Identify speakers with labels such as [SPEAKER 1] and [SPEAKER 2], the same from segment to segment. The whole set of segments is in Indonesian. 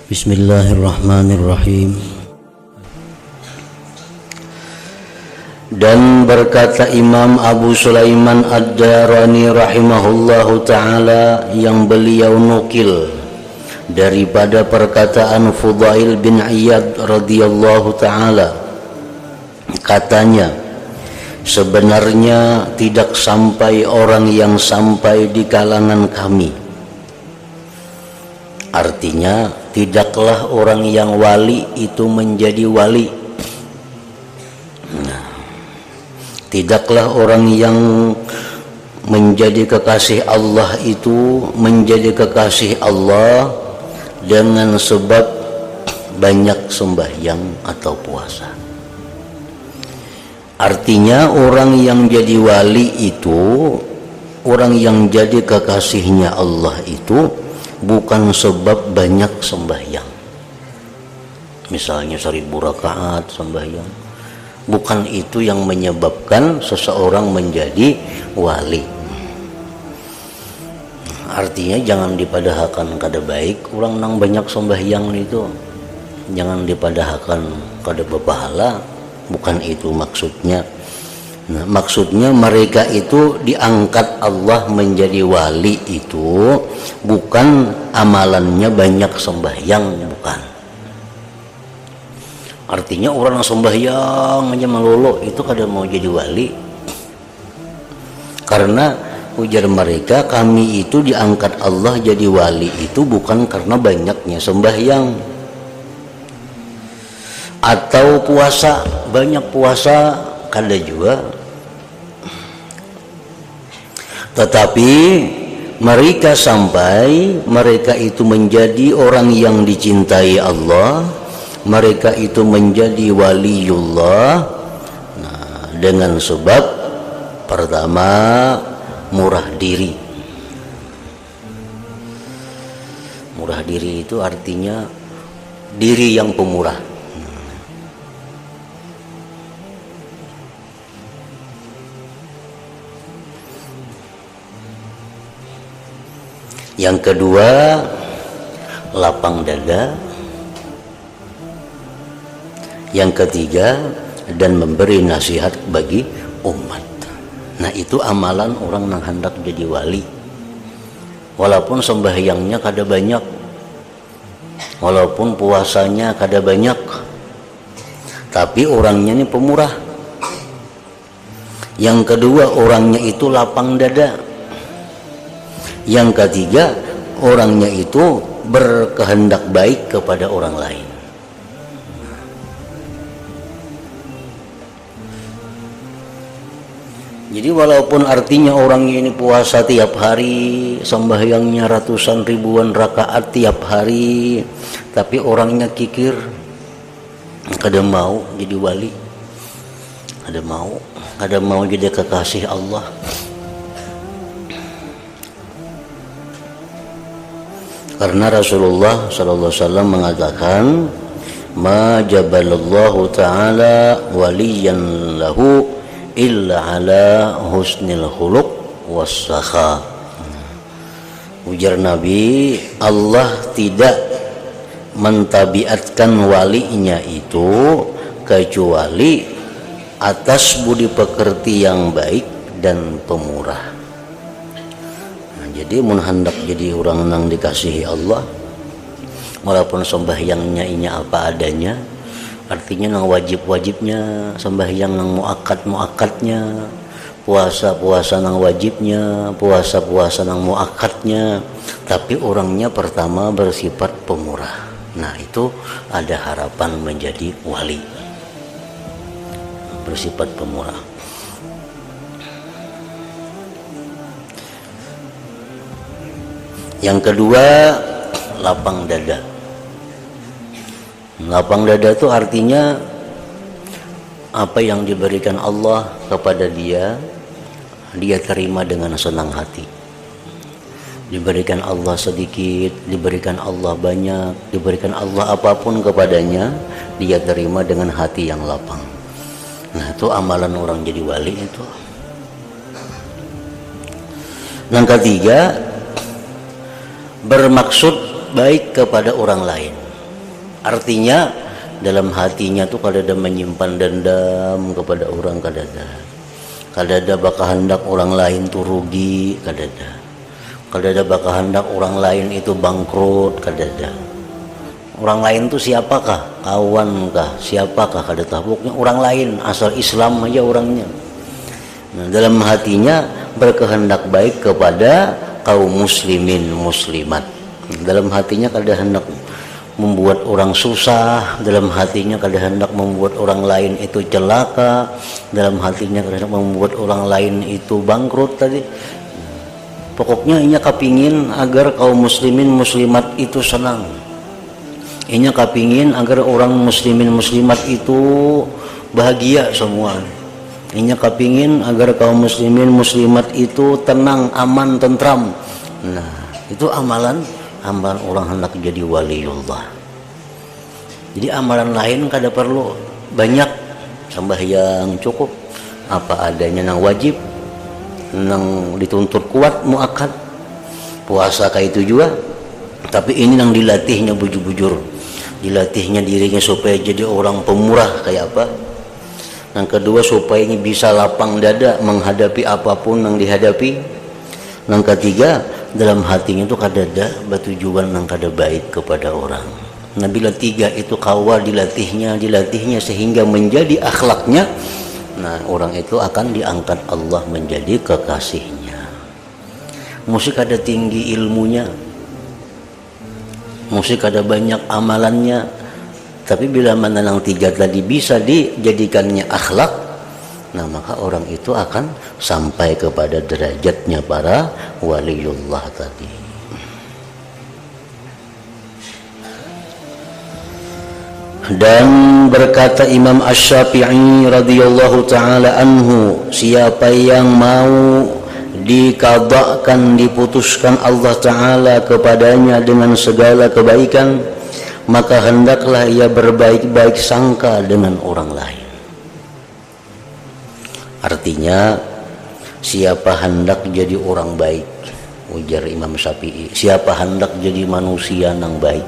[SPEAKER 1] Bismillahirrahmanirrahim. Dan berkata Imam Abu Sulaiman Ad-Darani rahimahullahu ta'ala, yang beliau nukil daripada perkataan Fudail bin Iyad radhiyallahu ta'ala, katanya, sebenarnya tidak sampai orang yang sampai di kalangan kami. Artinya, tidaklah orang yang wali itu menjadi wali. Tidaklah orang yang menjadi kekasih Allah itu menjadi kekasih Allah dengan sebab banyak sembahyang atau puasa. Artinya orang yang jadi wali itu, orang yang jadi kekasihnya Allah itu bukan sebab banyak sembahyang, misalnya 1000 rakaat sembahyang, bukan itu yang menyebabkan seseorang menjadi wali. Artinya jangan dipadahkan kada baik orang nang banyak sembahyang itu, jangan dipadahkan kada berpahala, bukan itu maksudnya. Nah, maksudnya mereka itu diangkat Allah menjadi wali itu bukan amalannya banyak sembahyang, bukan. Artinya orang yang sembahyang aja melulu itu kada mau jadi wali. Karena ujar mereka, kami itu diangkat Allah jadi wali itu bukan karena banyaknya sembahyang atau puasa, banyak puasa kada juga. Tetapi mereka sampai mereka itu menjadi orang yang dicintai Allah, mereka itu menjadi waliullah. Nah, dengan sebab pertama murah diri. Murah diri itu artinya diri yang pemurah. Yang kedua, lapang dada. Yang ketiga, dan memberi nasihat bagi umat. Nah, itu amalan orang yang hendak jadi wali. Walaupun sembahyangnya kada banyak, walaupun puasanya kada banyak, tapi orangnya ini pemurah. Yang kedua, orangnya itu lapang dada. Yang ketiga, orangnya itu berkehendak baik kepada orang lain. Jadi walaupun artinya orangnya ini puasa tiap hari, sembahyangnya ratusan ribuan rakaat tiap hari, tapi orangnya kikir, kada mau jadi wali, kada mau jadi kekasih Allah. Karena Rasulullah sallallahu alaihi wasallam mengatakan, ma jabalallahu ta'ala waliyan lahu illa ala husnil khuluq wassakha. Ujar Nabi, Allah tidak mentabiatkan walinya itu kecuali atas budi pekerti yang baik dan pemurah. Jadi mun hendak jadi orang nang dikasihi Allah, walaupun sembahyangnya ini apa adanya, artinya nang wajib-wajibnya, sembahyang nang muakkad-muakkadnya, puasa-puasa nang wajibnya, puasa-puasa nang muakkadnya, tapi orangnya pertama bersifat pemurah. Nah, itu ada harapan menjadi wali, bersifat pemurah. Yang kedua, lapang dada. Lapang dada itu artinya apa yang diberikan Allah kepada dia terima dengan senang hati. Diberikan Allah sedikit, diberikan Allah banyak, diberikan Allah apapun kepadanya, dia terima dengan hati yang lapang. Nah, itu amalan orang jadi wali itu. Yang ketiga, bermaksud baik kepada orang lain. Artinya dalam hatinya tuh kadada menyimpan dendam kepada orang, kadada bakal hendak orang lain tuh rugi, kadada bakal hendak orang lain itu bangkrut, kadada. Orang lain tuh siapakah? Kawan kah? Siapakah? Kadada. Pokoknya orang lain, asal Islam aja orangnya. Nah, dalam hatinya berkehendak baik kepada kaum muslimin muslimat. Dalam hatinya kadada hendak membuat orang susah, dalam hatinya kadang hendak membuat orang lain itu celaka, dalam hatinya kadang hendak membuat orang lain itu bangkrut tadi. Pokoknya inya kepingin agar kaum muslimin muslimat itu senang. Inya kepingin agar orang muslimin muslimat itu bahagia semua. Inya kepingin agar kaum muslimin muslimat itu tenang, aman, tentram. Nah, itu amalan orang hendak jadi waliullah. Jadi amalan lain kada perlu banyak, sembahyang cukup apa adanya nang wajib, nang dituntut kuat muakkad. Puasa kayak itu juga, tapi ini nang dilatihnya bujur-bujur, dilatihnya dirinya supaya jadi orang pemurah kayak apa. Yang kedua supaya bisa lapang dada menghadapi apapun yang dihadapi. Yang ketiga dalam hatinya itu kadada bertujuan yang kada baik kepada orang. Nah, bila tiga itu kawal dilatihnya sehingga menjadi akhlaknya, nah orang itu akan diangkat Allah menjadi kekasihnya. Mesti kada tinggi ilmunya, mesti kada banyak amalannya, tapi bila mana yang tiga tadi bisa dijadikannya akhlak, nah maka orang itu akan sampai kepada derajatnya para waliullah tadi. Dan berkata Imam Asy-Syafi'i radhiyallahu taala anhu, siapa yang mau dikadhakan, diputuskan Allah taala kepadanya dengan segala kebaikan, maka hendaklah ia berbaik-baik sangka dengan orang lain. Artinya siapa hendak jadi orang baik, ujar Imam Syafi'i, siapa hendak jadi manusia yang baik,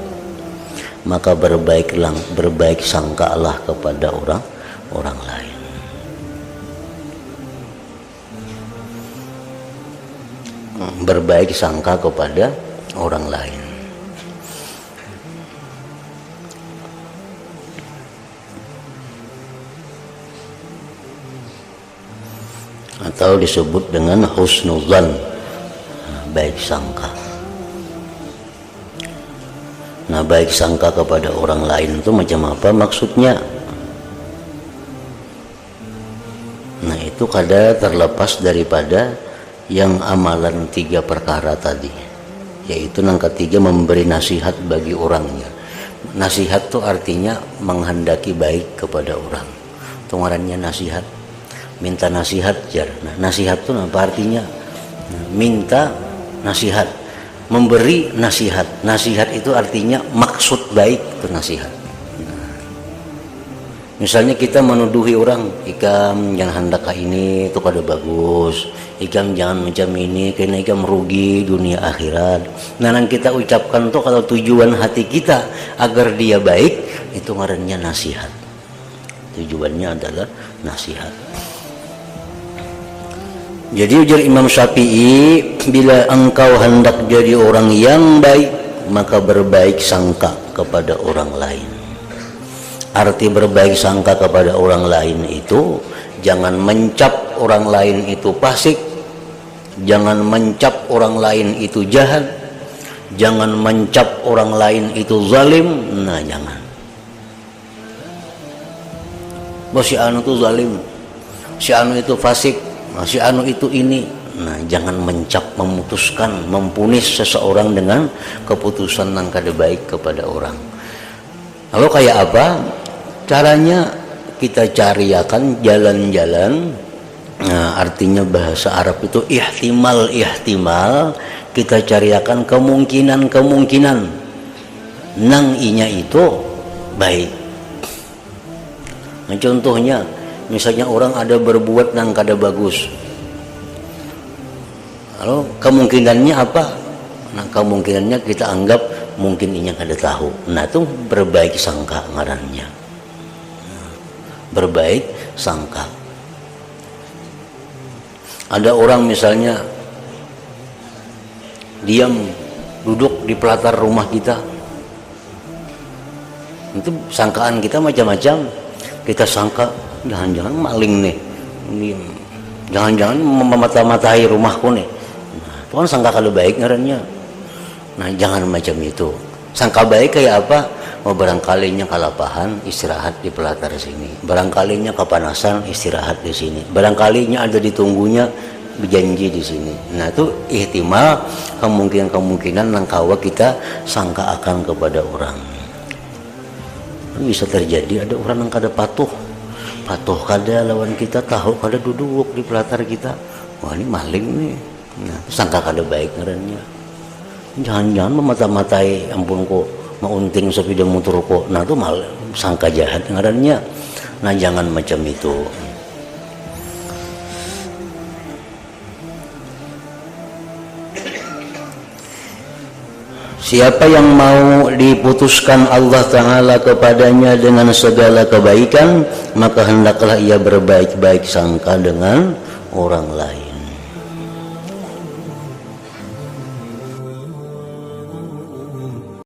[SPEAKER 1] maka berbaik sangkalah kepada orang lain. Berbaik sangka kepada orang lain. Atau disebut dengan husnuzan, baik sangka. Nah, baik sangka kepada orang lain itu macam apa maksudnya? Nah, itu kada terlepas daripada yang amalan tiga perkara tadi, yaitu yang ketiga memberi nasihat bagi orangnya. Nasihat itu artinya menghendaki baik kepada orang. Itu ngarannya nasihat. Minta nasihat jar. Nah, nasihat itu apa artinya? Minta nasihat, memberi nasihat. Nasihat itu artinya maksud baik itu nasihat. Misalnya kita menuduhi orang, ikam jangan hendak ini itu kada bagus, ikam jangan macam ini karena ikam merugi dunia akhirat. Nah, yang kita ucapkan tuh kalau tujuan hati kita agar dia baik, itu ngarannya nasihat. Tujuannya adalah nasihat. Jadi ujar Imam Syafi'i, bila engkau hendak jadi orang yang baik, maka berbaik sangka kepada orang lain. Arti berbaik sangka kepada orang lain itu jangan mencap orang lain itu fasik, jangan mencap orang lain itu jahat, jangan mencap orang lain itu zalim. Nah, jangan. Bahwa si anu itu zalim, si anu itu fasik, si anu itu ini. Nah, jangan mencap, memutuskan, mempunis seseorang dengan keputusan yang kada baik kepada orang. Lalu kayak apa? Caranya kita cariakan jalan-jalan. Nah, artinya bahasa Arab itu ihtimal, kita cariakan kemungkinan nang inya itu baik. Nah, contohnya misalnya orang ada berbuat nang kada bagus, lalu kemungkinannya apa? Nah, kemungkinannya kita anggap mungkin inya kada tahu. Nah itu berbaik sangka ngarannya, berbaik sangka. Ada orang misalnya diam duduk di pelatar rumah kita, itu sangkaan kita macam-macam. Kita sangka jangan-jangan maling nih, jangan-jangan memata-matai rumahku nih. Nah, itu kan sangka kalau baik ngarannya. Nah jangan macam itu. Sangka baik kayak apa? Oh, barangkalinya kalapahan, istirahat di pelatar sini. Barangkalinya kepanasan, istirahat di sini. Barangkalinya ada ditunggunya, berjanji di sini. Nah itu ihtimal, kemungkinan nangkawa kita sangka akan kepada orang. Bisa terjadi ada orang yang kada patuh kada lawan kita, tahu kada duduk di pelatar kita. Wah ini maling nih. Nah sangka kada baik ngarannya. Jangan-jangan memata-matai, ampun kok maunting sepeda motor kok. Nah itu mal sangka jahat ngarannya. Nah jangan macam itu. Siapa yang mau diputuskan Allah Ta'ala kepadanya dengan segala kebaikan, maka hendaklah ia berbaik-baik sangka dengan orang lain.